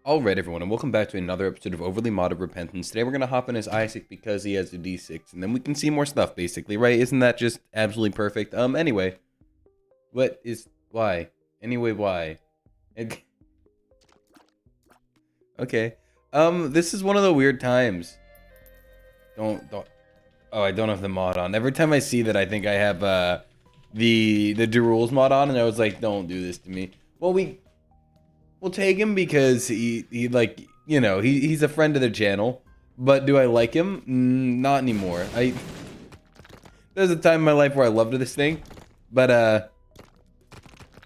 Alright everyone, and welcome back to another episode of Overly Modded Repentance. Today we're going to hop in as Isaac because he has a D6, and then we can see more stuff, basically, right? Isn't that just absolutely perfect? Anyway. Why? Anyway, why? Okay. This is one of the weird times. Don't. Oh, I don't have the mod on. Every time I see that, I think I have, the Do Rules mod on, and I was like, don't do this to me. Well, we'll take him because he like, you know, he's a friend of the channel. But do I like him? Not anymore. There's a time in my life where I loved this thing, but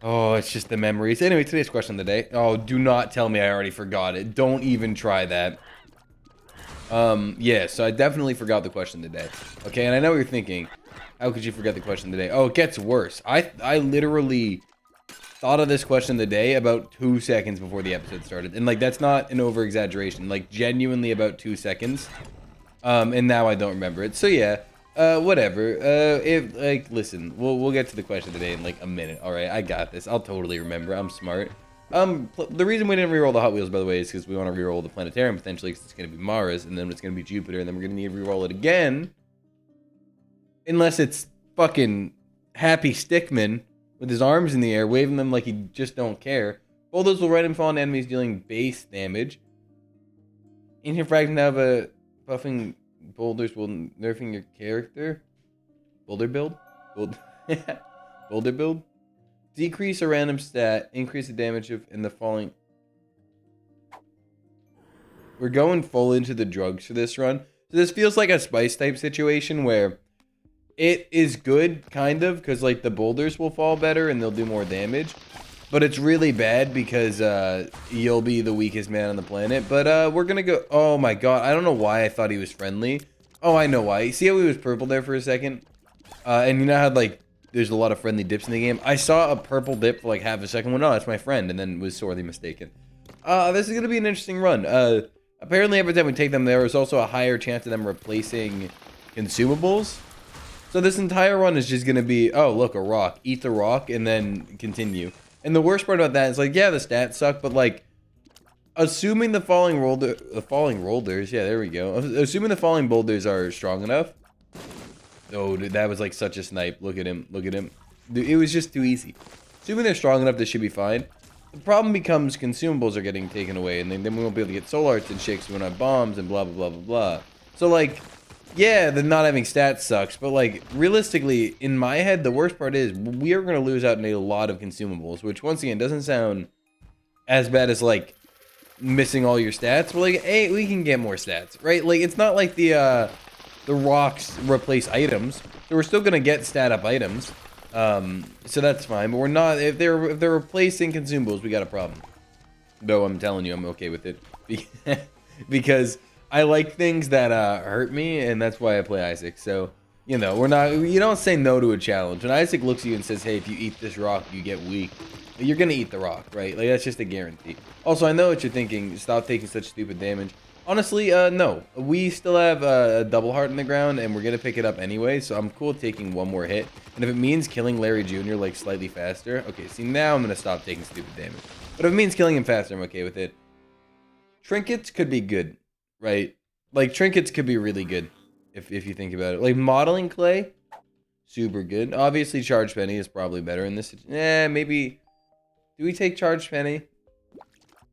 oh, it's just the memories. Anyway, today's question of the day. Oh, do not tell me I already forgot it. Don't even try that. Yeah, so I definitely forgot the question of the day. Okay, and I know what you're thinking. How could you forget the question of the day? Oh, it gets worse. I literally thought of this question of the day about 2 seconds before the episode started. And, like, that's not an over-exaggeration. Like, genuinely about 2 seconds. And now I don't remember it. So, yeah. Whatever. Listen. We'll get to the question of the day in, like, a minute. Alright, I got this. I'll totally remember. I'm smart. The reason we didn't reroll the Hot Wheels, by the way, is because we want to reroll the Planetarium, potentially, because it's going to be Mars, and then it's going to be Jupiter, and then we're going to need to reroll it again. Unless it's fucking Happy Stickman with his arms in the air, waving them like he just don't care. Boulders will random fall on enemies dealing base damage. Ancient fragment have a buffing boulders will nerfing your character. Boulder build? Boulder build? Decrease a random stat, increase the damage of in the falling. We're going full into the drugs for this run. So this feels like a spice type situation where it is good, kind of, because, like, the boulders will fall better and they'll do more damage. But it's really bad because you'll be the weakest man on the planet. But we're going to go... Oh, my God. I don't know why I thought he was friendly. Oh, I know why. See how he was purple there for a second? And you know how, like, there's a lot of friendly dips in the game? I saw a purple dip for, like, half a second. Well, no, that's my friend. And then was sorely mistaken. This is going to be an interesting run. Apparently, every time we take them, there is also a higher chance of them replacing consumables. So this entire run is just going to be, oh, look, a rock. Eat the rock and then continue. And the worst part about that is, like, yeah, the stats suck, but, like, assuming the falling boulders, yeah, there we go. Assuming the falling boulders are strong enough. Oh, dude, that was, like, such a snipe. Look at him. Look at him. Dude, it was just too easy. Assuming they're strong enough, this should be fine. The problem becomes consumables are getting taken away, and then we won't be able to get soul arts and shakes. We won't have bombs and blah, blah, blah, blah, blah. So, like... Yeah, the not having stats sucks, but, like, realistically, in my head, the worst part is we are going to lose out on a lot of consumables, which, once again, doesn't sound as bad as, like, missing all your stats. But, like, hey, we can get more stats, right? Like, it's not like the rocks replace items, so we're still going to get stat-up items, so that's fine, but we're not, if they're replacing consumables, we got a problem. Though, I'm telling you, I'm okay with it, because... I like things that hurt me, and that's why I play Isaac. So, you know, you don't say no to a challenge. When Isaac looks at you and says, hey, if you eat this rock, you get weak, you're going to eat the rock, right? Like, that's just a guarantee. Also, I know what you're thinking. Stop taking such stupid damage. Honestly, no. We still have a double heart in the ground, and we're going to pick it up anyway, so I'm cool taking one more hit. And if it means killing Larry Jr., like, slightly faster, okay, see, now I'm going to stop taking stupid damage. But if it means killing him faster, I'm okay with it. Trinkets could be good. Right? Like, trinkets could be really good, if you think about it. Like, modeling clay, super good. Obviously, charged penny is probably better in this. Maybe... Do we take charged penny?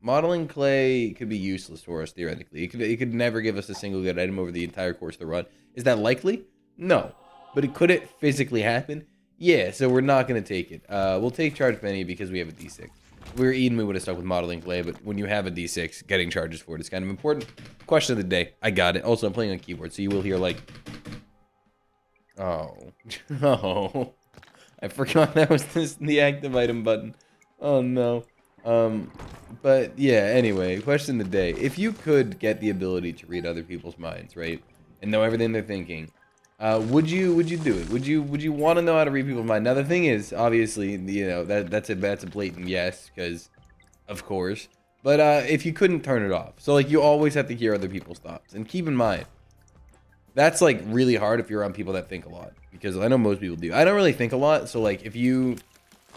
Modeling clay could be useless for us, theoretically. It could never give us a single good item over the entire course of the run. Is that likely? No. But could it physically happen? Yeah, so we're not going to take it. We'll take charged penny because we have a D6. If we were Eden, we would have stuck with modeling clay, but when you have a D6, getting charges for it is kind of important. Question of the day. I got it. Also, I'm playing on keyboard, so you will hear, like... Oh. Oh. I forgot that was the active item button. Oh, no. But, yeah, anyway, question of the day. If you could get the ability to read other people's minds, right, and know everything they're thinking, would you do it? Would you want to know how to read people's mind? Now the thing is, obviously, you know, that's a blatant yes, because of course. But if you couldn't turn it off, so like you always have to hear other people's thoughts, and keep in mind, that's like really hard if you're around people that think a lot, because I know most people do. I don't really think a lot, so like if you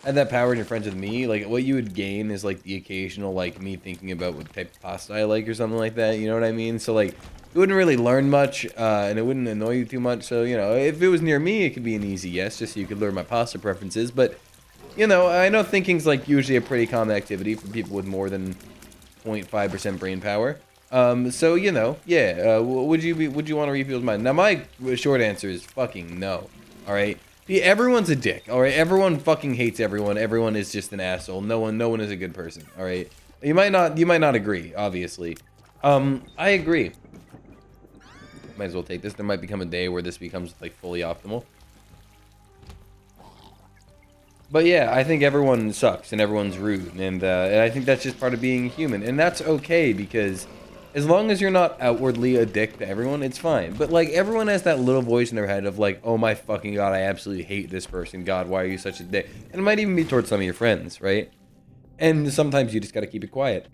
had that power and you're friends with me, like, what you would gain is, like, the occasional, like, me thinking about what type of pasta I like or something like that, you know what I mean? So, like, you wouldn't really learn much, and it wouldn't annoy you too much, so, you know, if it was near me, it could be an easy yes, just so you could learn my pasta preferences, but, you know, I know thinking's, like, usually a pretty common activity for people with more than 0.5% brain power. So, you know, yeah, would you want to read people's mind? Now, my short answer is fucking no, alright? Everyone's a dick, alright? Everyone fucking hates everyone. Everyone is just an asshole. No one is a good person, alright? You might not agree, obviously. I agree. Might as well take this. There might become a day where this becomes, like, fully optimal. But yeah, I think everyone sucks and everyone's rude, and I think that's just part of being human, and that's okay because as long as you're not outwardly a dick to everyone, it's fine. But like everyone has that little voice in their head of like, oh my fucking god, I absolutely hate this person. God, why are you such a dick? And it might even be towards some of your friends, right? And sometimes you just gotta keep it quiet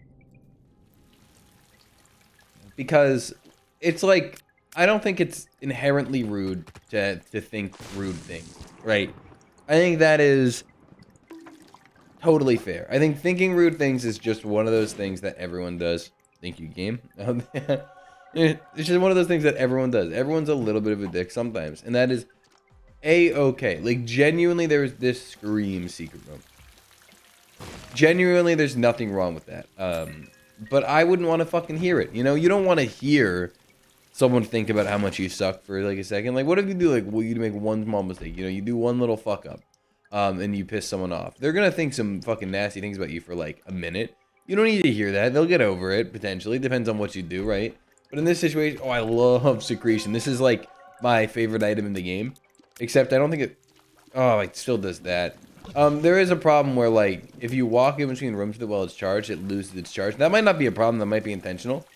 because it's like I don't think it's inherently rude to think rude things, right? I think that is totally fair. I think thinking rude things is just one of those things that everyone does. Thank you, game. It's just one of those things that everyone does. Everyone's a little bit of a dick sometimes, and that is a-okay. Like, genuinely, there's this scream secret room. Genuinely, there's nothing wrong with that. But I wouldn't want to fucking hear it. You know, you don't want to hear someone think about how much you suck for like a second. Like, what if you do like, well, you make one small mistake? You know, you do one little fuck up, and you piss someone off. They're gonna think some fucking nasty things about you for like a minute. You don't need to hear that. They'll get over it potentially. Depends on what you do, right? But in this situation, oh, I love secretion. This is like my favorite item in the game. Except I don't think it. Oh, it still does that. There is a problem where like if you walk in between rooms while it's charged, it loses its charge. That might not be a problem. That might be intentional.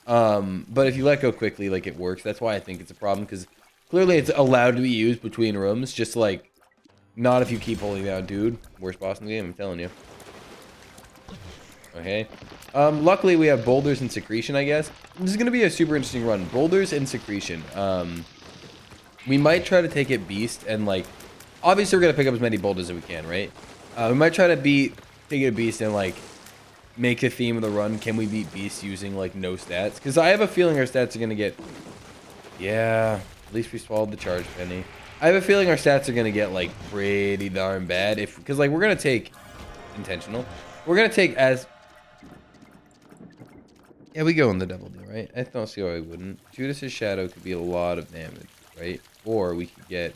But if you let go quickly, like it works. That's why I think it's a problem, because clearly it's allowed to be used between rooms, just like not if you keep holding down, dude. Worst boss in the game, I'm telling you. Okay. Luckily we have boulders and secretion, I guess. This is gonna be a super interesting run. Boulders and secretion. We might try to take it beast and like, obviously we're gonna pick up as many boulders as we can, right? We might try to take it beast and like make the theme of the run. Can we beat beast using like no stats? Because I have a feeling our stats are gonna get, yeah, at least we swallowed the charge penny. I have a feeling our stats are gonna get like pretty darn bad because like we're gonna take intentional. We're gonna take as, yeah, we go in the double deal, right? I don't see why we wouldn't. Judas's shadow could be a lot of damage, right? Or we could get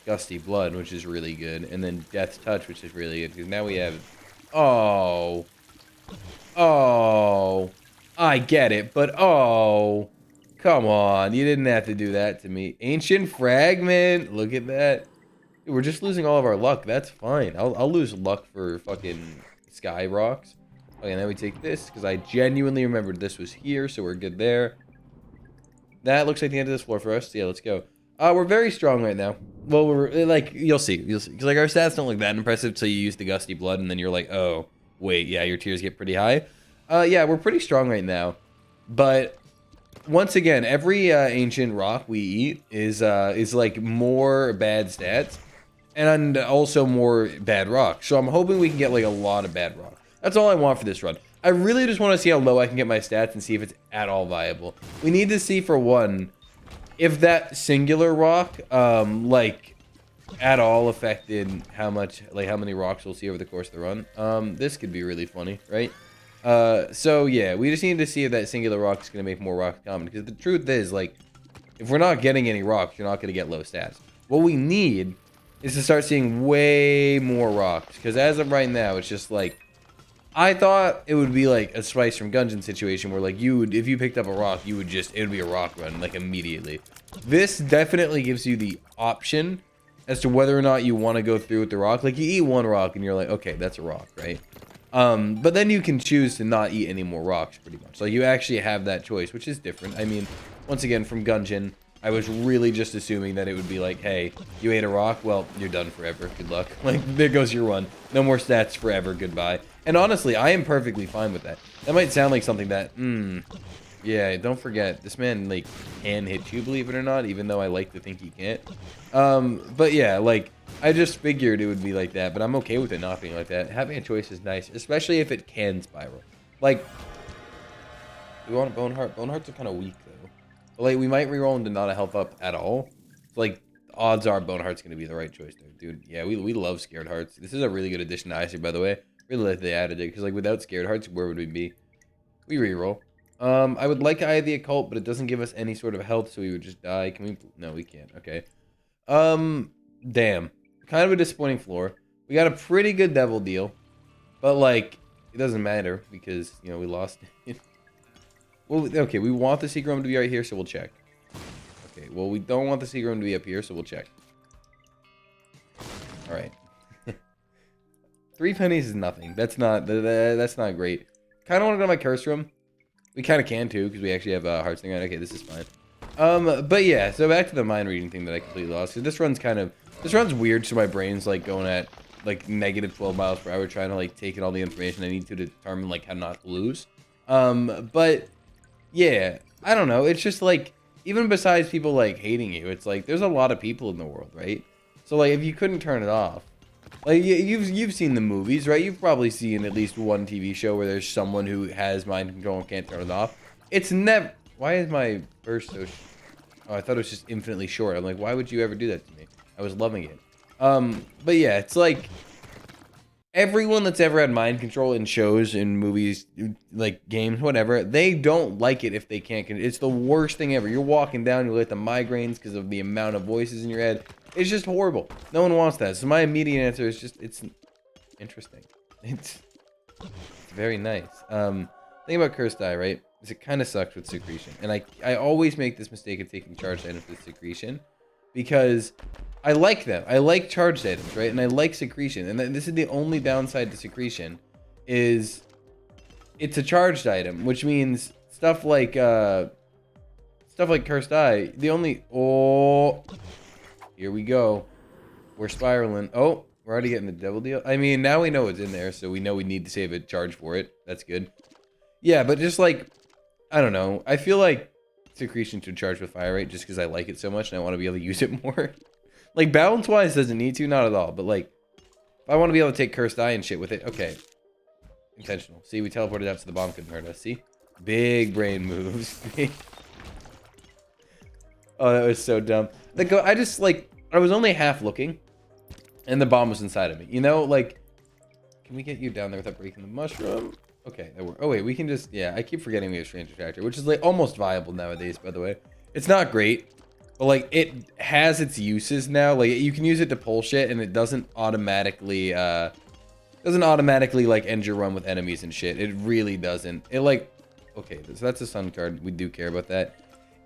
Gusty Blood, which is really good, and then Death's Touch, which is really good, because now we have, oh, I get it, but oh, come on, you didn't have to do that to me. Ancient Fragment, look at that. Dude, we're just losing all of our luck. That's fine. I'll lose luck for fucking Sky Rocks. Okay, now we take this, because I genuinely remembered this was here, so we're good there. That looks like the end of this floor for us. Yeah, let's go. We're very strong right now. Well, we're, like, you'll see. Because, like, our stats don't look that impressive, so you use the Gusty Blood, and then you're like, oh, wait, yeah, your tiers get pretty high. Yeah, we're pretty strong right now. But, once again, every ancient rock we eat is like, more bad stats, and also more bad rocks. So I'm hoping we can get, like, a lot of bad rocks. That's all I want for this run. I really just want to see how low I can get my stats and see if it's at all viable. We need to see, for one, if that singular rock, like, at all affected how much, like, how many rocks we'll see over the course of the run. This could be really funny, right? So, yeah, we just need to see if that singular rock is going to make more rocks common. Because the truth is, like, if we're not getting any rocks, you're not going to get low stats. What we need is to start seeing way more rocks. Because as of right now, it's just, like, I thought it would be like a Spice from Gungeon situation where like you would, if you picked up a rock, you would just, it would be a rock run like immediately. This definitely gives you the option as to whether or not you want to go through with the rock. Like you eat one rock and you're like, okay, that's a rock, right? But then you can choose to not eat any more rocks pretty much. Like you actually have that choice, which is different. I mean, once again, from Gungeon, I was really just assuming that it would be like, hey, you ate a rock, well, you're done forever. Good luck. Like, there goes your run. No more stats forever. Goodbye. And honestly, I am perfectly fine with that. That might sound like something that, you Yeah, don't forget, this man, like, can hit you, believe it or not, even though I like to think he can't. But yeah, like, I just figured it would be like that, but I'm okay with it not being like that. Having a choice is nice, especially if it can spiral. Like, we want a Bone Heart. Bone Hearts are kind of weak, though. But, like, we might reroll into not a health up at all. So, like, odds are Bone Heart's going to be the right choice, there. Dude, yeah, we love Scared Hearts. This is a really good addition to Icy, by the way. Really like they added it, because, like, without Scared Hearts, where would we be? We reroll. I would like Eye of the Occult, but it doesn't give us any sort of health, so we would just die. Can we? No, we can't. Okay. Damn. Kind of a disappointing floor. We got a pretty good Devil deal, but, like, it doesn't matter because, you know, we lost. Well, okay, we want the Secret Room to be right here, so we'll check. Okay, well, we don't want the Secret Room to be up here, so we'll check. Alright. 3 pennies is nothing. That's not great. Kind of want to go to my Curse Room. We kind of can, too, because we actually have Hearts thing on. Okay, this is fine. But yeah, so back to the mind reading thing that I completely lost. So this run's weird, so my brain's, like, going at, like, negative 12 miles per hour, trying to, like, take in all the information I need to determine, like, how not to lose. But yeah, I don't know. It's just, like, even besides people, like, hating you, it's like, there's a lot of people in the world, right? So, like, if you couldn't turn it off, like, you've seen the movies, right? You've probably seen at least one TV show where there's someone who has mind control and can't turn it off. It's never... Why is my burst so... Oh, I thought it was just infinitely short. I'm like, why would you ever do that to me? I was loving it. But yeah, it's like... Everyone that's ever had mind control in shows, in movies, like games, whatever, they don't like it if they can't. It's the worst thing ever. You're walking down, you get the migraines because of the amount of voices in your head. It's just horrible. No one wants that. So my immediate answer is just, it's interesting. It's very nice. Thing about Cursed Eye, right, is it kind of sucks with Secretion. And I always make this mistake of taking charged items with Secretion because I like them. I like charged items, right? And I like Secretion. And this is the only downside to Secretion is it's a charged item, which means stuff like Cursed Eye, the only... Oh... Here we go. We're spiraling. Oh, we're already getting the Devil deal. I mean, now we know what's in there, so we know we need to save a charge for it. That's good. Yeah, but just like, I don't know. I feel like Secretion should charge with Fire Rate just because I like it so much and I want to be able to use it more. Like, balance-wise, doesn't need to, not at all. But, like, if I want to be able to take Cursed Eye and shit with it, okay. Intentional. See, we teleported out so the bomb couldn't hurt us. See? Big brain moves. Oh, that was so dumb. I just, like, I was only half looking, and the bomb was inside of me. You know, like, can we get you down there without breaking the mushroom? Okay, that worked. Oh, wait, we can just, yeah, I keep forgetting we have Strange Attractor, which is, like, almost viable nowadays, by the way. It's not great, but, like, it has its uses now. Like, you can use it to pull shit, and it doesn't automatically, like, end your run with enemies and shit. It really doesn't. It, like, okay, so that's a sun card. We do care about that.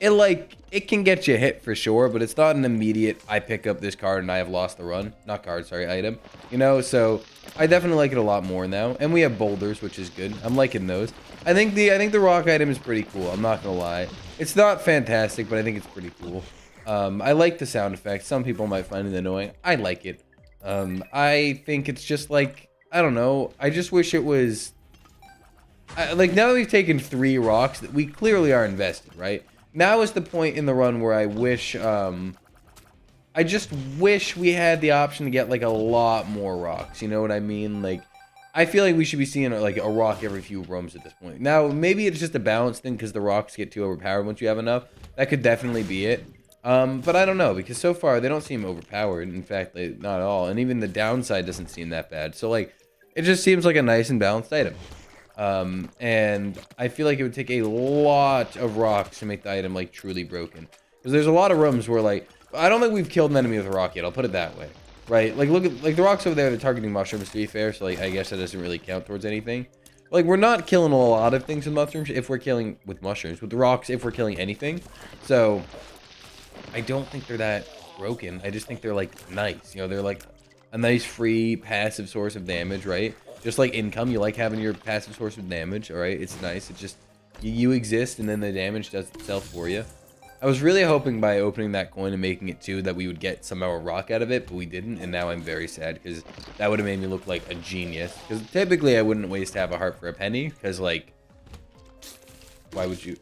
It can get you hit for sure, but it's not an immediate, I pick up this card and I have lost the run. Not card, sorry, item. You know, so I definitely like it a lot more now. And we have boulders, which is good. I'm liking those. I think the rock item is pretty cool. I'm not gonna lie. It's not fantastic, but I think it's pretty cool. I like the sound effects. Some people might find it annoying. I like it. I think it's just like, I don't know. I just wish it was... like, now that we've taken 3 rocks, we clearly are invested, right? Now is the point in the run where I wish, I just wish we had the option to get, like, a lot more rocks, you know what I mean? Like, I feel like we should be seeing, like, a rock every few rooms at this point. Now, maybe it's just a balance thing because the rocks get too overpowered once you have enough. That could definitely be it. But I don't know, because so far, they don't seem overpowered. In fact, not at all. And even the downside doesn't seem that bad. So, like, it just seems like a nice and balanced item. And I feel like it would take a lot of rocks to make the item, like, truly broken. Because there's a lot of rooms where, like, I don't think we've killed an enemy with a rock yet, I'll put it that way. Right? Like, look at, like, the rocks over there, they're targeting mushrooms, to be fair, so, like, I guess that doesn't really count towards anything. Like, we're not killing a lot of things with mushrooms if we're killing, with mushrooms, with the rocks if we're killing anything. So, I don't think they're that broken. I just think they're, like, nice. You know, they're, like, a nice, free, passive source of damage, right? Just like income, you like having your passive source of damage, alright? It's nice. It's just, you exist, and then the damage does itself for you. I was really hoping by opening that coin and making it 2 that we would get somehow a rock out of it, but we didn't, and now I'm very sad, because that would have made me look like a genius. Because typically I wouldn't waste half a heart for a penny, because, like, why would you...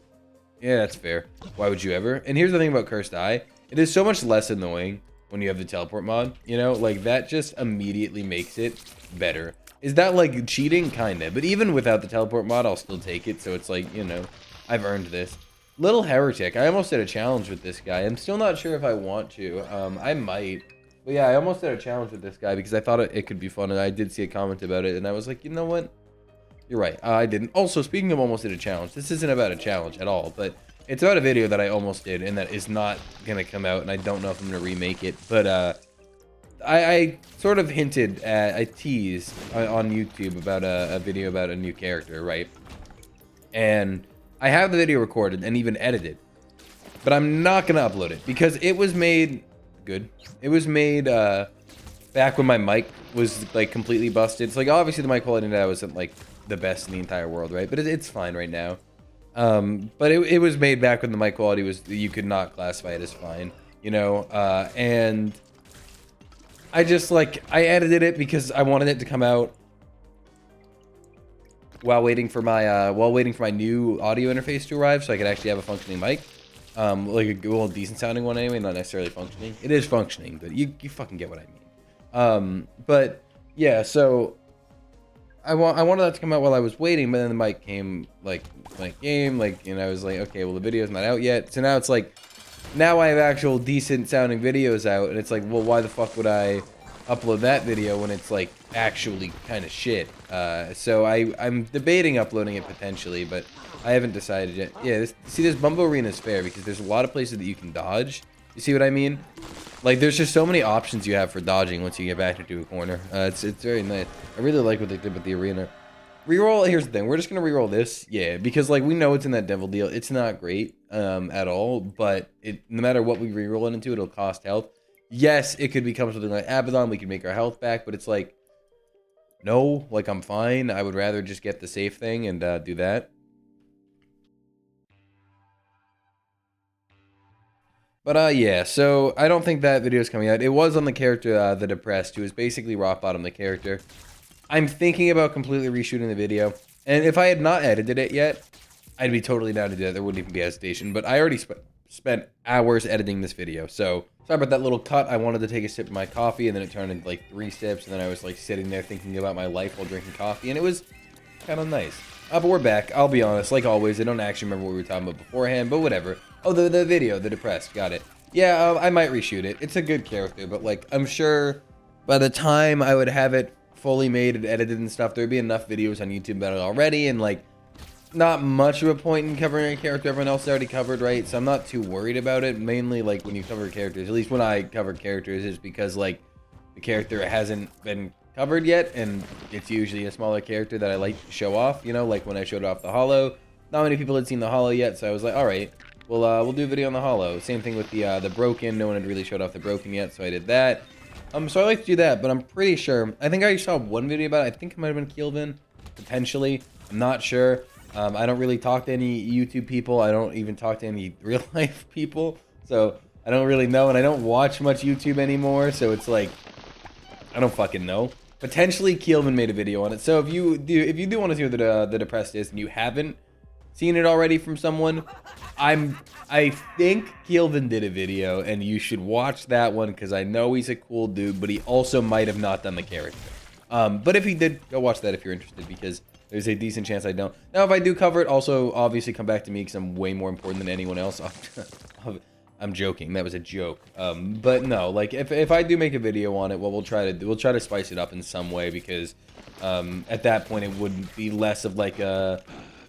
Yeah, that's fair. Why would you ever? And here's the thing about Cursed Eye. It is so much less annoying when you have the teleport mod, you know? Like, that just immediately makes it better. Is that, like, cheating? Kinda. But even without the teleport mod, I'll still take it. So it's like, you know, I've earned this. Little Heretic. I almost did a challenge with this guy. I'm still not sure if I want to. I might. But yeah, I almost did a challenge with this guy because I thought it could be fun. And I did see a comment about it. And I was like, you know what? You're right. I didn't. Also, speaking of almost did a challenge, this isn't about a challenge at all, but it's about a video that I almost did and that is not going to come out, and I don't know if I'm going to remake it. But I sort of hinted at, I teased on YouTube about a video about a new character, right? And I have the video recorded and even edited, but I'm not going to upload it because it was made good. It was made back when my mic was like completely busted. It's like obviously the mic quality now wasn't like the best in the entire world, right? But it's fine right now. But it was made back when the mic quality was, you could not classify it as fine, you know? And I just like, I edited it because I wanted it to come out while waiting for my new audio interface to arrive so I could actually have a functioning mic. Like a well, decent sounding one anyway, not necessarily functioning. It is functioning, but you fucking get what I mean. But yeah, so I wanted that to come out while I was waiting, but then the mic came like game, like, and I was like, okay, well the video's not out yet. So now it's like, now I have actual decent sounding videos out, and it's like, well, why the fuck would I upload that video when it's like actually kind of shit? So I'm debating uploading it potentially, but I haven't decided yet. Yeah, this Bumbo Arena is fair because there's a lot of places that you can dodge. You see what I mean? Like, there's just so many options you have for dodging once you get back into a corner. It's very nice. I really like what they did with the arena. Reroll, here's the thing. We're just going to reroll this. Yeah, because, like, we know it's in that devil deal. It's not great at all, but no matter what we reroll it into, it'll cost health. Yes, it could become something like Abaddon. We could make our health back, but it's like, no, like, I'm fine. I would rather just get the safe thing and do that. But yeah, so I don't think that video is coming out. It was on the character, the Depressed, who is basically rock bottom the character. I'm thinking about completely reshooting the video, and if I had not edited it yet, I'd be totally down to do that. There wouldn't even be hesitation, but I already spent hours editing this video, so sorry about that little cut. I wanted to take a sip of my coffee, and then it turned into like 3 sips, and then I was like sitting there thinking about my life while drinking coffee, and it was kind of nice. But we're back. I'll be honest, like always, I don't actually remember what we were talking about beforehand, but whatever. Oh, the video, the Depressed, got it. Yeah, I might reshoot it. It's a good character, but like, I'm sure by the time I would have it fully made and edited and stuff, there'd be enough videos on YouTube about it already, and like, not much of a point in covering a character everyone else already covered, right? So I'm not too worried about it. Mainly, like, when you cover characters, at least when I cover characters, is because, like, the character hasn't been covered yet, and it's usually a smaller character that I like to show off, you know, like when I showed off the Hollow. Not many people had seen the Hollow yet, so I was like, alright, we'll do a video on the Hollow. Same thing with the Broken. No one had really showed off the Broken yet, so I did that. So I like to do that, but I'm pretty sure, I think I saw one video about it. I think it might have been Keelvin, potentially. I'm not sure. I don't really talk to any YouTube people. I don't even talk to any real life people, so I don't really know, and I don't watch much YouTube anymore, so it's like, I don't fucking know. Potentially Keelvin made a video on it, so if you do want to see what the Depressed is and you haven't seen it already from someone, I think Keelvin did a video, and you should watch that one because I know he's a cool dude, but he also might have not done the character. But if he did, go watch that if you're interested, because there's a decent chance I don't. Now, if I do cover it, also obviously come back to me because I'm way more important than anyone else. I'm joking. That was a joke. But no, like if I do make a video on it, what we'll try to spice it up in some way, because at that point it would be less of like a,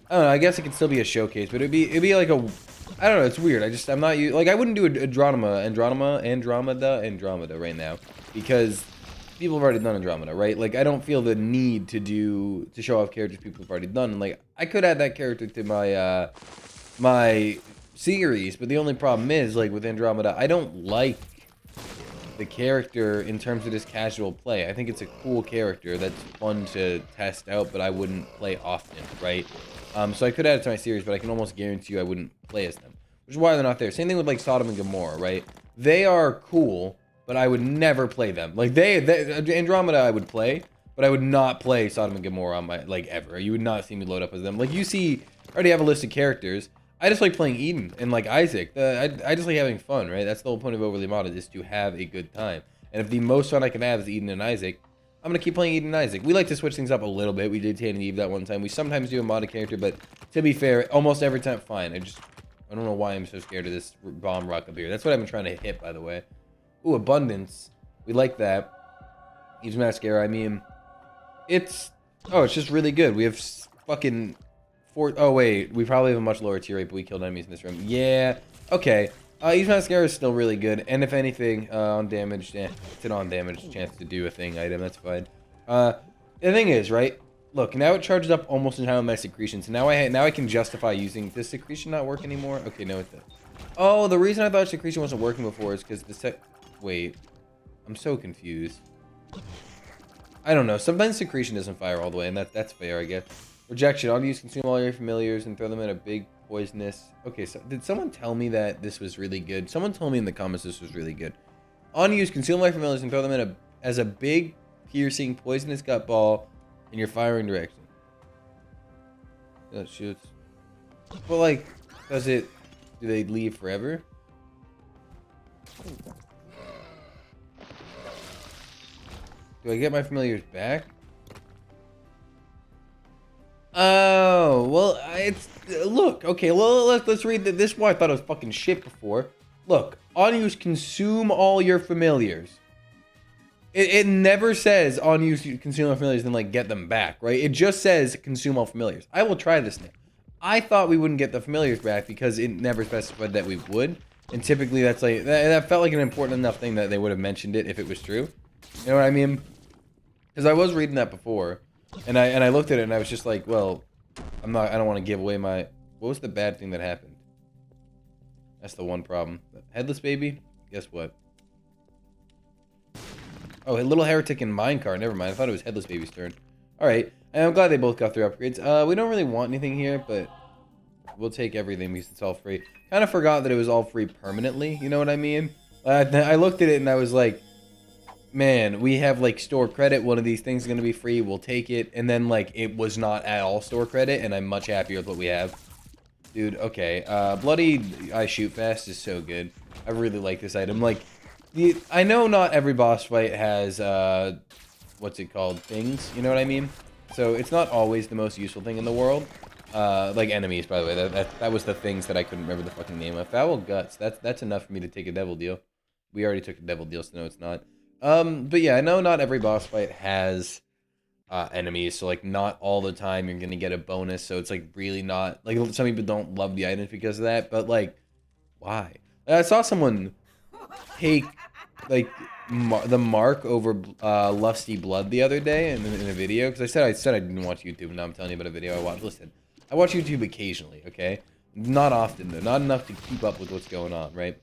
I don't know. I guess it could still be a showcase, but it'd be like a, I don't know. It's weird. I'm not like, I wouldn't do Andromeda right now because people have already done Andromeda, right? Like, I don't feel the need to show off characters people have already done. And like, I could add that character to my my series, but the only problem is, like, with Andromeda, I don't like the character in terms of just casual play. I think it's a cool character that's fun to test out, but I wouldn't play often, right? So I could add it to my series, but I can almost guarantee you I wouldn't play as them, which is why they're not there. Same thing with like Sodom and Gomorrah, right? They are cool, but I would never play them. Like Andromeda I would play, but I would not play Sodom and Gomorrah on my, like, ever. You would not see me load up as them. Like, you see, I already have a list of characters. I just like playing Eden and like Isaac. I just like having fun, right? That's the whole point of Overly Modded, is to have a good time. And if the most fun I can have is Eden and Isaac, I'm gonna keep playing Eden and Isaac. We like to switch things up a little bit. We did Tan and Eve that one time. We sometimes do a modded character, but to be fair, almost every time, fine. I don't know why I'm so scared of this bomb rock up here. That's what I've been trying to hit, by the way. Ooh, abundance. We like that. Eve's mascara. I mean, it's just really good. We have fucking. Oh wait, we probably have a much lower tier rate, but we killed enemies in this room. Yeah, okay. Eve's Mascara is still really good, and if anything, on damage, it's an on damage chance to do a thing item, that's fine. The thing is, right, look, now it charges up almost in time with my secretion, so now I can justify using, does secretion not work anymore? Okay, no it does. Oh, the reason I thought secretion wasn't working before is because wait, I'm so confused. I don't know, sometimes secretion doesn't fire all the way, and that's fair, I guess. Rejection. I'll use consume all your familiars and throw them in a big poisonous. Okay, so did someone tell me that this was really good? Someone told me in the comments this was really good. On use consume all your familiars and throw them in as a big piercing poisonous gut ball in your firing direction. It shoots. Well, like, do they leave forever? Do I get my familiars back? Oh, well, look, okay, well, let's read this. Why I thought it was fucking shit before. Look, on use consume all your familiars. It never says on use consume all familiars then like get them back, right? It just says consume all familiars. I will try this now. I thought we wouldn't get the familiars back because it never specified that we would, and typically that's like that felt like an important enough thing that they would have mentioned it if it was true. You know what I mean? Because I was reading that before. And I looked at it and I was just like, well, I don't want to give away my. What was the bad thing that happened? That's the one problem. Headless baby? Guess what? Oh, a little heretic and minecart. Never mind. I thought it was Headless baby's turn. Alright. And I'm glad they both got their upgrades. We don't really want anything here, but we'll take everything because it's all free. Kind of forgot that it was all free permanently. You know what I mean? I looked at it and I was like, man, we have like store credit, one of these things is going to be free, we'll take it, and then like it was not at all store credit, and I'm much happier with what we have. Dude, okay, Bloody I Shoot Fast is so good. I really like this item. Like, I know not every boss fight has, what's it called, things, you know what I mean? So it's not always the most useful thing in the world. Like enemies, by the way, that was the things that I couldn't remember the fucking name of. Foul Guts, that's enough for me to take a devil deal. We already took a devil deal, so no it's not. But yeah, I know not every boss fight has enemies, so like not all the time you're gonna get a bonus, so it's like really not, like some people don't love the items because of that, but like, why? I saw someone take like the mark over Lusty Blood the other day in a video, because I said I didn't watch YouTube, and now I'm telling you about a video I watched. Listen, I watch YouTube occasionally, okay? Not often though, not enough to keep up with what's going on, right?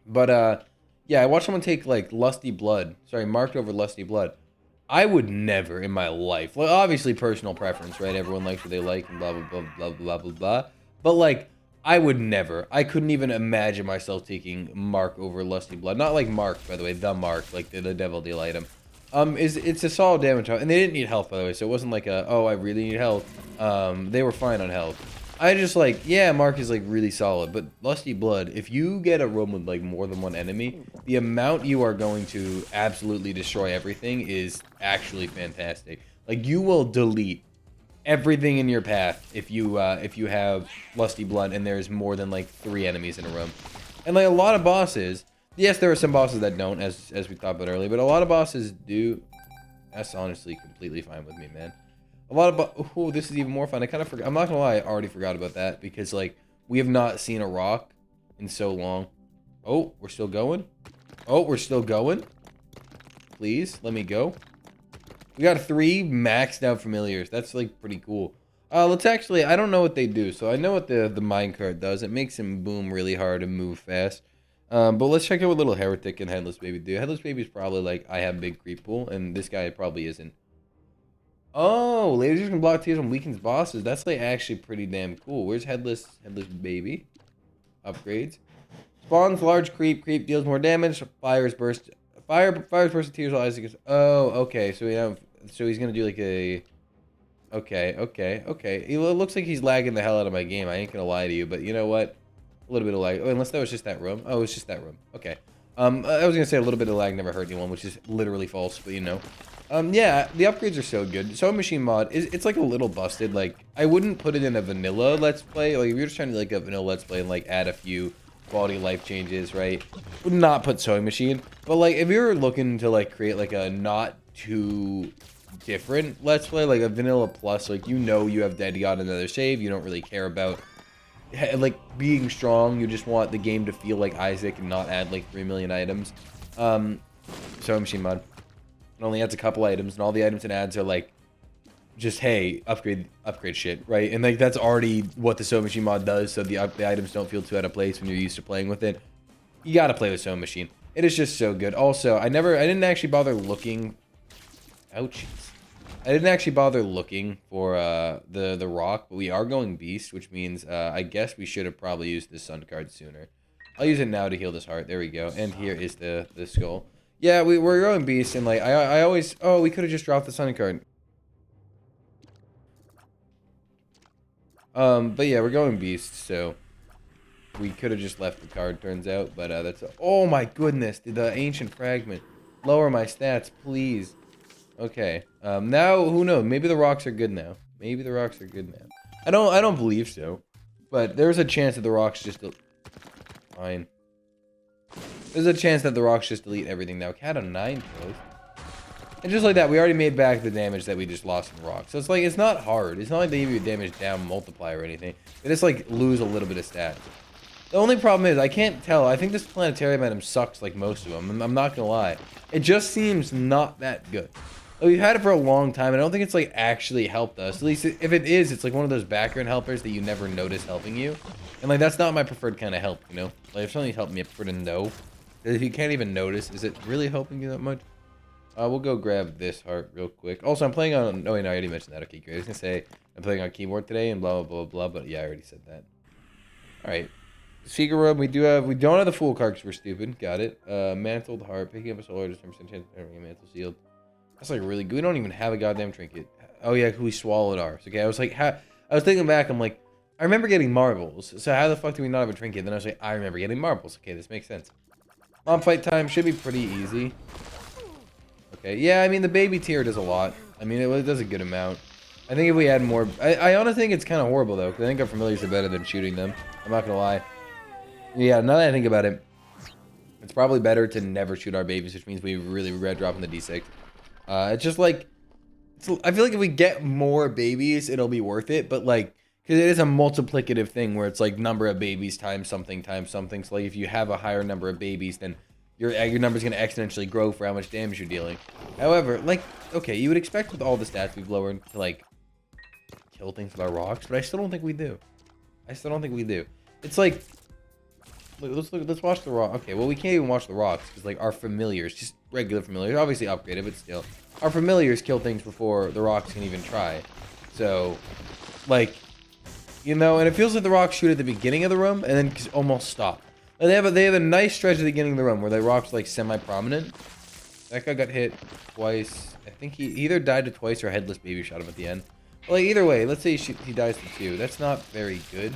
But yeah, I watched someone take, like, marked over Lusty Blood. I would never in my life, well, obviously personal preference, right? Everyone likes what they like and blah, blah, blah, blah, blah, blah, blah. But, like, I would never, I couldn't even imagine myself taking mark over Lusty Blood. Not like mark, by the way, the mark, like the devil deal item. It's a solid damage, and they didn't need health, by the way, so it wasn't like oh, I really need health. They were fine on health. I just like, yeah, Mark is like really solid, but Lusty Blood, if you get a room with like more than one enemy, the amount you are going to absolutely destroy everything is actually fantastic. Like, you will delete everything in your path if you have Lusty Blood and there's more than like 3 enemies in a room. And like a lot of bosses, yes, there are some bosses that don't, as we talked about earlier, but a lot of bosses do. That's honestly completely fine with me, man. A lot of oh, this is even more fun. I kind of forgot. I'm not gonna lie, I already forgot about that because like we have not seen a rock in so long. Oh, we're still going. Oh, we're still going. Please let me go. We got 3 maxed out familiars. That's like pretty cool. Let's actually. I don't know what they do, so I know what the minecart does. It makes him boom really hard and move fast. But let's check out what little heretic and Headless Baby do. Headless Baby's probably like, I have big creep pool, and this guy probably isn't. Oh, lasers can block tears and weakens bosses. That's like actually pretty damn cool. Where's Headless Baby? Upgrades. Spawns large creep deals more damage. Fires burst tears while Isaac is. Oh, okay. So he's gonna do like a Okay, okay, okay. It looks like he's lagging the hell out of my game. I ain't gonna lie to you, but you know what? A little bit of lag. Oh, unless that was just that room. Oh, it's just that room. Okay. I was gonna say a little bit of lag never hurt anyone, which is literally false, but you know. Yeah, the upgrades are so good. Sewing machine mod is it's like a little busted. Like I wouldn't put it in a vanilla let's play. Like if you're just trying to like a vanilla let's play and like add a few quality of life changes, right? Would not put sewing machine. But like if you're looking to like create like a not too different let's play, like a vanilla plus, like you know you have dead god another save, you don't really care about like being strong, you just want the game to feel like Isaac and not add like 3 million items. Sewing machine mod, it only adds a couple items, and all the items it adds are like just hey upgrade shit, right? And like that's already what the sewing machine mod does, so the items don't feel too out of place when you're used to playing with it. You gotta play with sewing machine. It is just so good. Also, I didn't actually bother looking. Ouchies. I didn't actually bother looking for the rock, but we are going beast, which means I guess we should have probably used the sun card sooner. I'll use it now to heal this heart. There we go. And here is the skull. Yeah, we're going beast, and like I always we could have just dropped the sun card. But yeah, we're going beast, so we could have just left the card, turns out. But that's oh my goodness, the ancient fragment. Lower my stats, please. Okay. Now who knows? Maybe the rocks are good now. Maybe the rocks are good now. I don't believe so. But there's a chance that the rocks just fine. There's a chance that the rocks just delete everything now. Cat on 9 kills. And just like that, we already made back the damage that we just lost from rocks. So it's like it's not hard. It's not like they give you a damage down multiplier or anything. They just like lose a little bit of stats. The only problem is I can't tell. I think this planetarium item sucks like most of them. I'm not gonna lie. It just seems not that good. We've had it for a long time, and I don't think it's like actually helped us. At least if it is, it's like one of those background helpers that you never notice helping you. And like that's not my preferred kind of help, you know? Like if something's helping me, I prefer to know. If you can't even notice, is it really helping you that much? We'll go grab this heart real quick. Also, I'm playing on... Oh, wait, no, I already mentioned that. Okay, great. I was gonna say I'm playing on keyboard today and blah, blah, blah, blah, but yeah, I already said that. Alright. Secret room, we don't have the full card because we're stupid. Got it. Mantled heart, picking up a solar, just 10% chance mantle sealed. That's like really good. We don't even have a goddamn trinket. Oh yeah, we swallowed ours. Okay, I was like, I was thinking back, I'm like, I remember getting marbles. So how the fuck do we not have a trinket? Then I was like, I remember getting marbles. Okay, this makes sense. Mob fight time should be pretty easy. Okay, yeah, I mean, the baby tier does a lot. I mean, it does a good amount. I think if we had more... I honestly think it's kind of horrible, though, because I think our familiars are better than shooting them. I'm not going to lie. Yeah, now that I think about it, it's probably better to never shoot our babies, which means we really regret dropping the D6. It's just like... I feel like if we get more babies, it'll be worth it, but like... Because it is a multiplicative thing where it's like number of babies times something. So like if you have a higher number of babies, then your number's going to exponentially grow for how much damage you're dealing. However, like, okay, you would expect with all the stats we've lowered to like kill things with our rocks, but I still don't think we do. It's like, let's watch the rock. Okay, well we can't even watch the rocks because like our familiars, just regular familiars, obviously upgraded, but still, our familiars kill things before the rocks can even try. So, like, you know, and it feels like the rocks shoot at the beginning of the room and then almost stop. Like they have a nice stretch at the beginning of the room where the rocks like semi-prominent. That guy got hit twice. I think he either died to twice or headless baby shot him at the end. But like either way, let's say he dies to 2. That's not very good.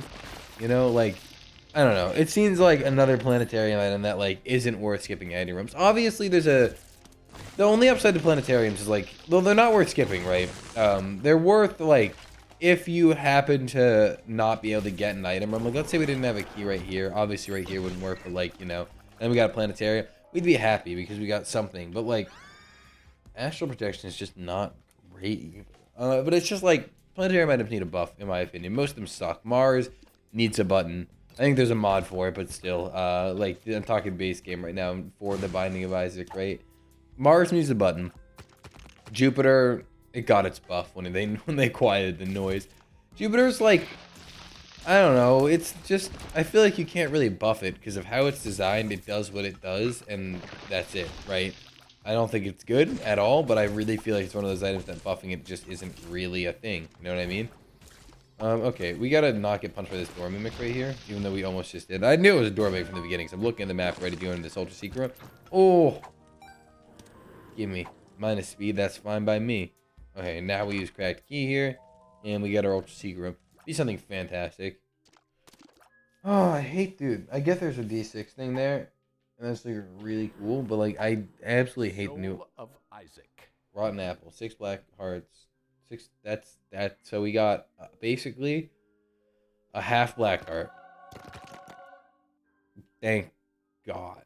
You know, like, I don't know. It seems like another planetarium item that like isn't worth skipping any rooms. Obviously, the only upside to planetariums is like, well, they're not worth skipping, right? They're worth like, if you happen to not be able to get an item room, like let's say we didn't have a key right here. Obviously right here wouldn't work, but like, you know, and we got a planetarium. We'd be happy because we got something. But like, astral protection is just not great. But it's just like, planetarium items need a buff, in my opinion. Most of them suck. Mars needs a button. I think there's a mod for it, but still, like, I'm talking base game right now for the Binding of Isaac, right? Mars needs a button. Jupiter... It got its buff when they quieted the noise. Jupiter's like, I don't know, it's just, I feel like you can't really buff it because of how it's designed. It does what it does, and that's it, right? I don't think it's good at all, but I really feel like it's one of those items that buffing it just isn't really a thing. You know what I mean? Okay, we gotta not get punched by this door mimic right here, even though we almost just did. I knew it was a door mimic from the beginning, so I'm looking at the map ready to go into this ultra secret. Oh! Give me. Minus speed, that's fine by me. Okay, now we use cracked key here. And we get our ultra secret room. Be something fantastic. Oh, I hate, dude. I get there's a D6 thing there, and that's like really cool. But like, I absolutely hate the new of Isaac. rotten apple. 6 black hearts. 6. That's that. So we got basically a half black heart. Thank God.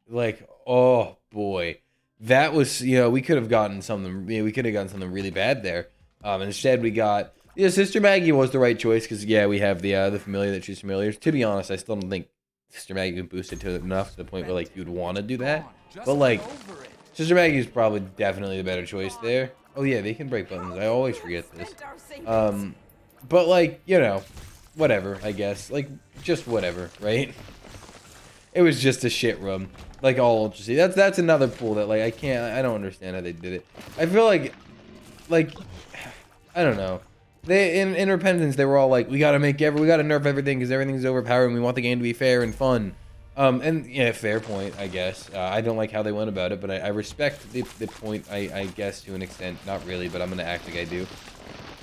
Like, oh boy, that was, we could have gotten something. We could have gotten something really bad there. Instead we got, Sister Maggie was the right choice because we have the familiar that she's familiar. To be honest, I still don't think Sister Maggie was boosted to enough to the point where like you'd want to do that. But like, Sister Maggie is probably definitely the better choice there. Oh yeah, they can break buttons. I always forget this. But like, whatever. I guess like just whatever, right? It was just a shit room. Like all Ultra C. That's another pool that like I don't understand how they did it. I feel like I don't know. They in Repentance they were all like, we gotta nerf everything because everything's overpowered and we want the game to be fair and fun. And yeah, fair point, I guess. I don't like how they went about it, but I respect the point, I guess, to an extent. Not really, but I'm gonna act like I do.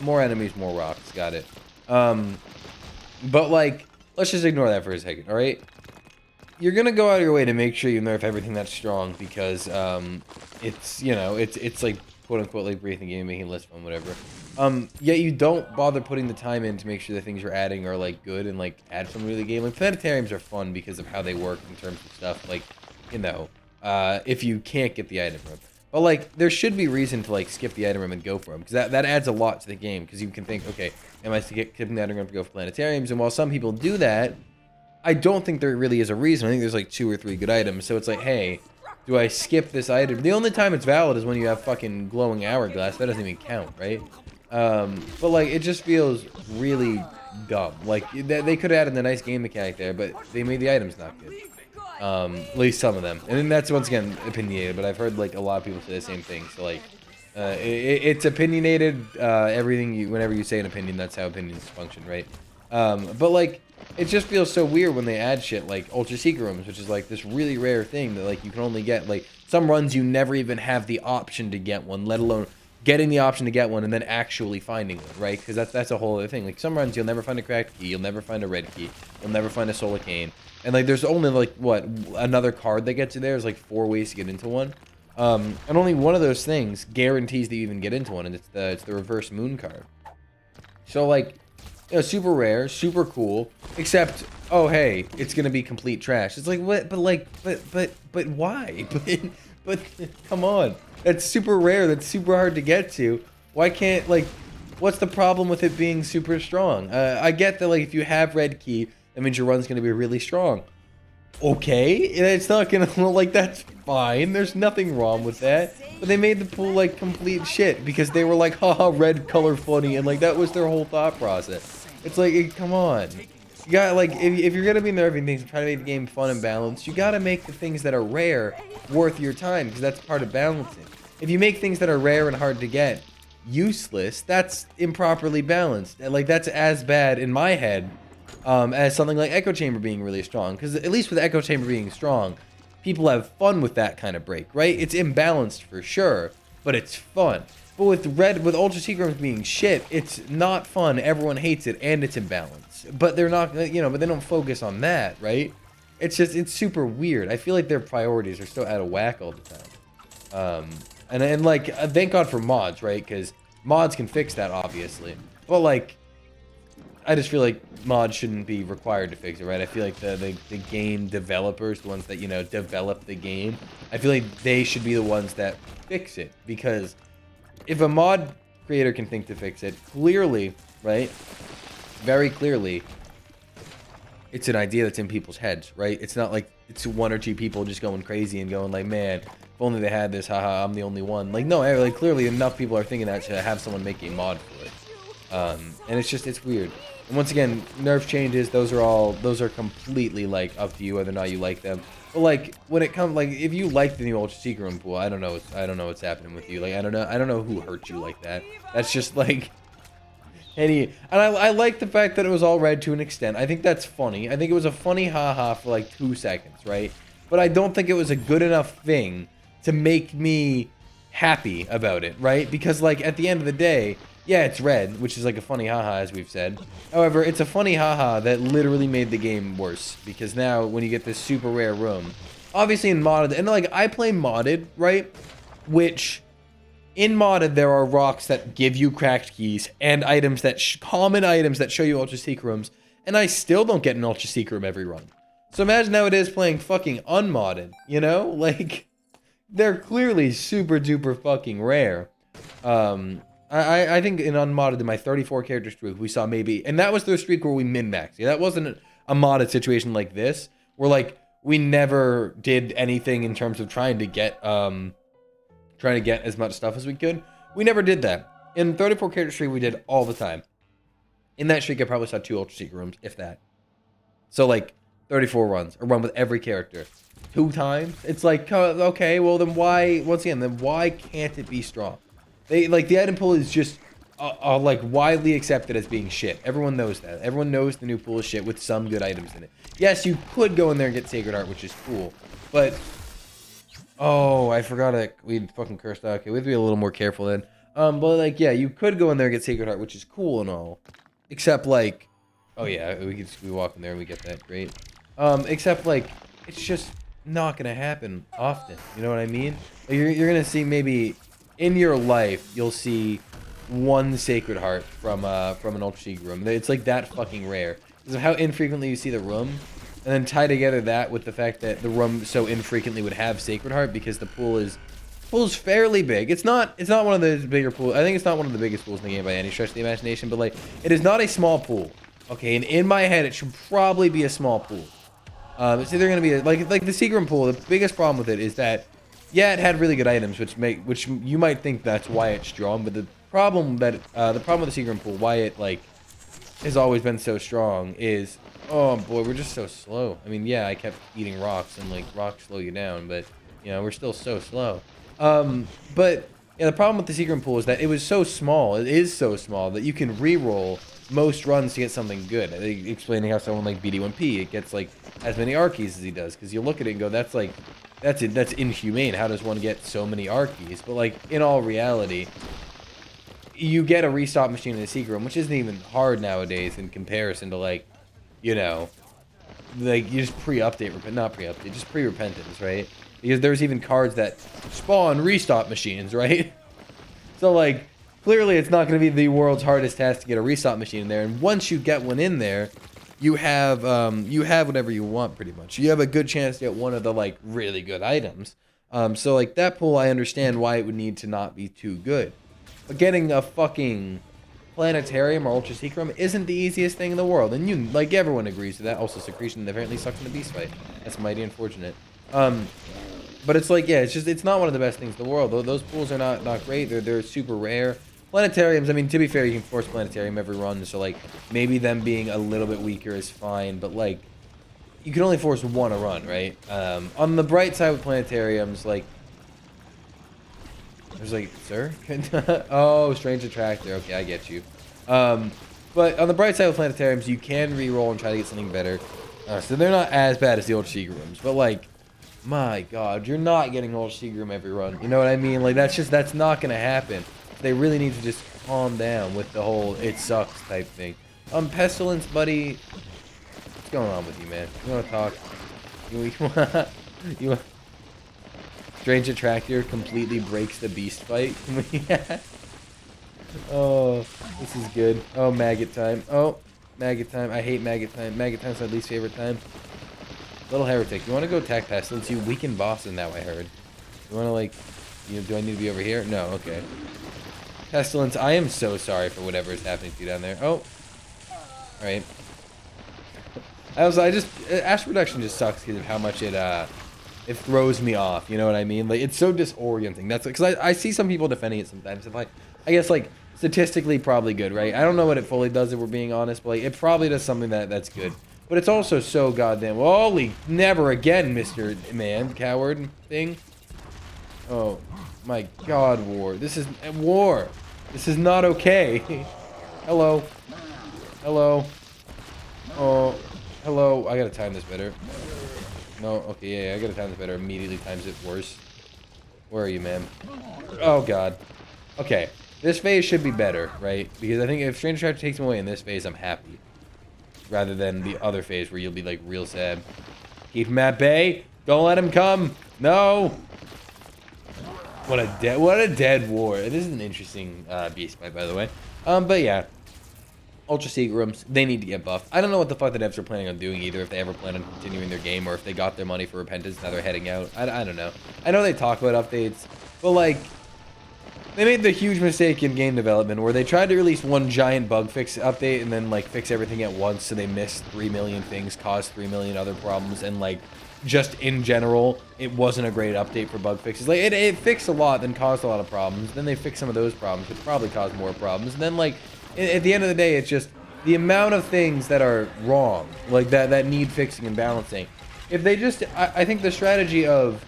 More enemies, more rocks. Got it. But like, let's just ignore that for a second, alright? You're gonna go out of your way to make sure you nerf everything that's strong because it's like quote unquote like breathing game, making it less fun, whatever. Yet you don't bother putting the time in to make sure the things you're adding are like good and like add something to the game. Like planetariums are fun because of how they work in terms of stuff like, if you can't get the item room. But like there should be reason to like skip the item room and go for them because that adds a lot to the game because you can think, okay, am I skipping the item room to go for planetariums? And while some people do that, I don't think there really is a reason. I think there's like 2 or 3 good items. So it's like, hey, do I skip this item? The only time it's valid is when you have fucking glowing hourglass. That doesn't even count, right? But like, it just feels really dumb. Like, they could have added a nice game mechanic there, but they made the items not good. At least some of them. And then that's, once again, opinionated, but I've heard like a lot of people say the same thing. So like, it's opinionated, whenever you say an opinion, that's how opinions function, right? But like, it just feels so weird when they add shit like Ultra Secret Rooms, which is like this really rare thing that like you can only get, like some runs you never even have the option to get one, let alone getting the option to get one and then actually finding one, right? Because that's a whole other thing. Like some runs you'll never find a cracked key, you'll never find a red key, you'll never find a solar cane, and like there's only like what, another card that gets you there. There's like 4 ways to get into one, and only one of those things guarantees that you even get into one, and it's the reverse moon card. So like, super rare, super cool, except, oh hey, it's gonna be complete trash. It's like, what? But like, but why? but come on, that's super rare. That's super hard to get to. Why can't, like, what's the problem with it being super strong? I get that, like, if you have red key, that means your run's gonna be really strong. Okay, it's not gonna, like, that's fine. There's nothing wrong with that. But they made the pool like complete shit because they were like, haha, red color funny, and like that was their whole thought process. It's like, come on. You got, like, if you're gonna be nerfing things and trying to make the game fun and balanced, you gotta make the things that are rare worth your time because that's part of balancing. If you make things that are rare and hard to get useless, that's improperly balanced. And like that's as bad in my head as something like Echo Chamber being really strong. Because at least with Echo Chamber being strong, people have fun with that kind of break, right? It's imbalanced for sure, but it's fun. But with Ultra Secret Rooms being shit, it's not fun, everyone hates it, and it's imbalanced. But they're not, but they don't focus on that, right? It's super weird. I feel like their priorities are so out of whack all the time. And like, thank God for mods, right? Because mods can fix that, obviously. But like, I just feel like mods shouldn't be required to fix it, right? I feel like the game developers, the ones that, develop the game, I feel like they should be the ones that fix it. Because if a mod creator can think to fix it, clearly, right? Very clearly, it's an idea that's in people's heads, right? It's not like it's 1 or 2 people just going crazy and going like, man, if only they had this, haha, I'm the only one. Like, no, like, clearly enough people are thinking that to have someone make a mod for it. And it's weird. And once again, nerf changes, those are completely, like, up to you whether or not you like them. But, like, when it comes, like, if you like the new Ultra Secret Room pool, I don't know what's happening with you. Like, I don't know who hurt you like that. That's just, like, and I like the fact that it was all red to an extent. I think that's funny. I think it was a funny haha for, like, 2 seconds, right? But I don't think it was a good enough thing to make me happy about it, right? Because, like, at the end of the day, Yeah, it's red, which is like a funny haha, as we've said. However, it's a funny haha that literally made the game worse, because now when you get this super rare room, obviously in modded, and like I play modded, right? Which in modded there are rocks that give you cracked keys and items that common items that show you ultra secret rooms, and I still don't get an ultra secret room every run. So imagine how it is playing fucking unmodded, you know? Like, they're clearly super duper fucking rare. I think in unmodded, in my 34 character streak, we saw maybe, and that was the streak where we min-maxed. Yeah, that wasn't a modded situation like this, where like we never did anything in terms of trying to get as much stuff as we could. We never did that. In 34 character streak, we did all the time. In that streak, I probably saw 2 ultra secret rooms, if that. So like 34 runs, a run with every character. 2 times? It's like, okay, well then why, once again, then why can't it be strong? They, like, the item pool is just, like, widely accepted as being shit. Everyone knows that. Everyone knows the new pool is shit with some good items in it. Yes, you could go in there and get Sacred Heart, which is cool, but, oh, I forgot it. We fucking cursed out. Okay, we have to be a little more careful then. But, like, yeah, you could go in there and get Sacred Heart, which is cool and all, except, like, oh, yeah, we walk in there and we get that, great. Except, like, it's just not gonna happen often, you know what I mean? Like, you're gonna see maybe in your life you'll see 1 Sacred Heart from an ultra secret room. It's like that fucking rare because of how infrequently you see the room, and then tie together that with the fact that the room so infrequently would have Sacred Heart because the pool's fairly big. It's not one of the bigger pools. I think it's not one of the biggest pools in the game by any stretch of the imagination, but like it is not a small pool. Okay, and in my head it should probably be a small pool. It's either gonna be like the secret room pool. The biggest problem with it is that, yeah, it had really good items, which you might think that's why it's strong. But the problem with the secret room pool, why it like has always been so strong, is, oh boy, we're just so slow. I mean, yeah, I kept eating rocks, and like rocks slow you down, but you know we're still so slow. But yeah, the problem with the secret room pool is that it was so small. It is so small that you can re-roll most runs to get something good. Explaining how someone like BD1P, it gets like as many R-keys as he does, because you look at it and go, that's inhumane. How does one get so many R-keys? But like in all reality, you get a restock machine in the secret room, which isn't even hard nowadays in comparison to like, you know, like you just not pre-update, just pre-repentance, right? Because there's even cards that spawn restock machines, right? So like clearly it's not going to be the world's hardest task to get a restock machine in there, and once you get one in there, you have whatever you want pretty much. You have a good chance to get one of the like really good items. So like that pool, I understand why it would need to not be too good. But getting a fucking planetarium or ultra secret room isn't the easiest thing in the world, and you like everyone agrees to that. Also, secretion apparently sucks in the beast fight. That's mighty unfortunate. But it's like, yeah, it's not one of the best things in the world. Those pools are not great. They're super rare. Planetariums, I mean, to be fair, you can force planetarium every run, so like maybe them being a little bit weaker is fine, but like you can only force 1 a run, right? On the bright side with planetariums, like there's like, sir? Oh, strange attractor. Okay, I get you. But on the bright side with planetariums, you can re-roll and try to get something better. So they're not as bad as the ultra secret rooms, but like, my God, you're not getting ultra secret room every run. You know what I mean? Like that's not gonna happen. They really need to just calm down with the whole "it sucks" type thing. Pestilence, buddy, what's going on with you, man? You want to talk? You Strange Attractor completely breaks the beast fight. Oh, this is good. Oh, maggot time. Oh, maggot time. I hate maggot time. Maggot time's my least favorite time. Little heretic, you want to go attack Pestilence? You weaken Boston now, I heard. You want to like, do I need to be over here? No, okay. Pestilence, I am so sorry for whatever is happening to you down there. Oh. Alright. Astral Reduction just sucks because of how much it throws me off, you know what I mean? Like, it's so disorienting. That's because I see some people defending it sometimes. And like, I guess, like, statistically probably good, right? I don't know what it fully does if we're being honest, but like, it probably does something that's good. But it's also so goddamn, holy, never again, Mr. Man, coward thing. Oh, my God, war. This is war. This is not okay. Hello. Hello. Oh, hello. I gotta time this better. No, okay, yeah, I gotta time this better. Immediately times it worse. Where are you, man? Oh, God. Okay. This phase should be better, right? Because I think if Strange Attractor takes him away in this phase, I'm happy. Rather than the other phase where you'll be, like, real sad. Keep him at bay. Don't let him come. No. What a dead war. This is an interesting beast fight, by the way. But yeah. Ultra Secret Rooms, they need to get buffed. I don't know what the fuck the devs are planning on doing either, if they ever plan on continuing their game, or if they got their money for Repentance, now they're heading out. I don't know. I know they talk about updates, but like, they made the huge mistake in game development where they tried to release one giant bug fix update and then like fix everything at once, so they missed 3 million things, caused 3 million other problems, and like, just in general, it wasn't a great update for bug fixes. Like, it fixed a lot, then caused a lot of problems, then they fixed some of those problems, which probably caused more problems, and then like, at the end of the day, it's just the amount of things that are wrong, like that need fixing and balancing. If they just, I think the strategy of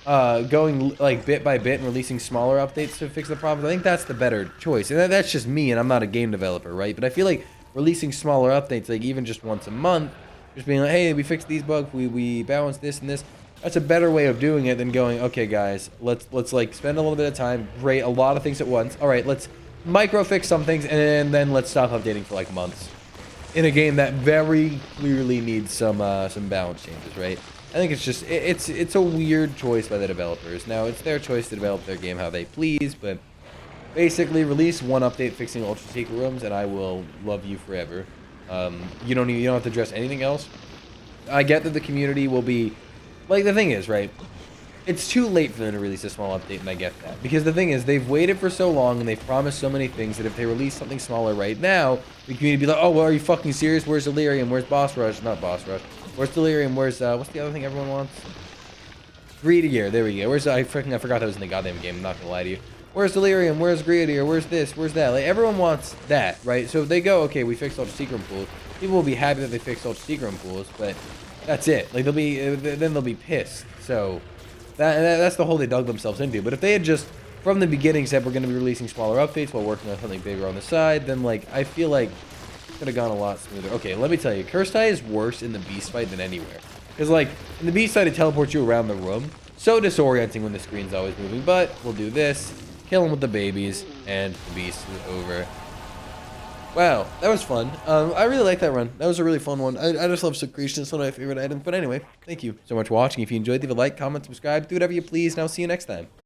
going like bit by bit and releasing smaller updates to fix the problems, I think that's the better choice. And that's just me, and I'm not a game developer, right? But I feel like releasing smaller updates, like even just once a month, just being like, hey, we fixed these bugs, we balanced this and this. That's a better way of doing it than going, okay, guys, let's like spend a little bit of time, rate a lot of things at once. All right, let's micro fix some things, and then let's stop updating for like months in a game that very clearly needs some balance changes, right? I think it's just it's a weird choice by the developers. Now it's their choice to develop their game how they please, but basically release one update fixing Ultra Secret Rooms, and I will love you forever. You don't have to address anything else. I get that the community will be like, the thing is, right? It's too late for them to release a small update, and I get that. Because the thing is, they've waited for so long, and they've promised so many things, that if they release something smaller right now, the community will be like, oh, well, are you fucking serious? Where's Delirium? Where's Boss Rush? Not Boss Rush. Where's Delirium? Where's, what's the other thing everyone wants? Greedier. There we go. Where's, I forgot that was in the goddamn game. I'm not gonna lie to you. Where's Delirium? Where's Greedier? Where's this? Where's that? Like, everyone wants that, right? So if they go, okay, we fixed Ultra Secret Pools, people will be happy that they fixed Ultra Secret Pools, but that's it. Like, then they'll be pissed. So that's the hole they dug themselves into. But if they had just, from the beginning, said we're going to be releasing smaller updates while working on something bigger on the side, then, like, I feel like it could have gone a lot smoother. Okay, let me tell you, Cursed Eye is worse in the Beast fight than anywhere. Because, like, in the Beast fight, it teleports you around the room. So disorienting when the screen's always moving. But we'll do this, kill him with the babies, and the Beast is over. Wow, that was fun. I really like that run. That was a really fun one. I just love Secretion. It's one of my favorite items. But anyway, thank you so much for watching. If you enjoyed, leave a like, comment, subscribe, do whatever you please, and I'll see you next time.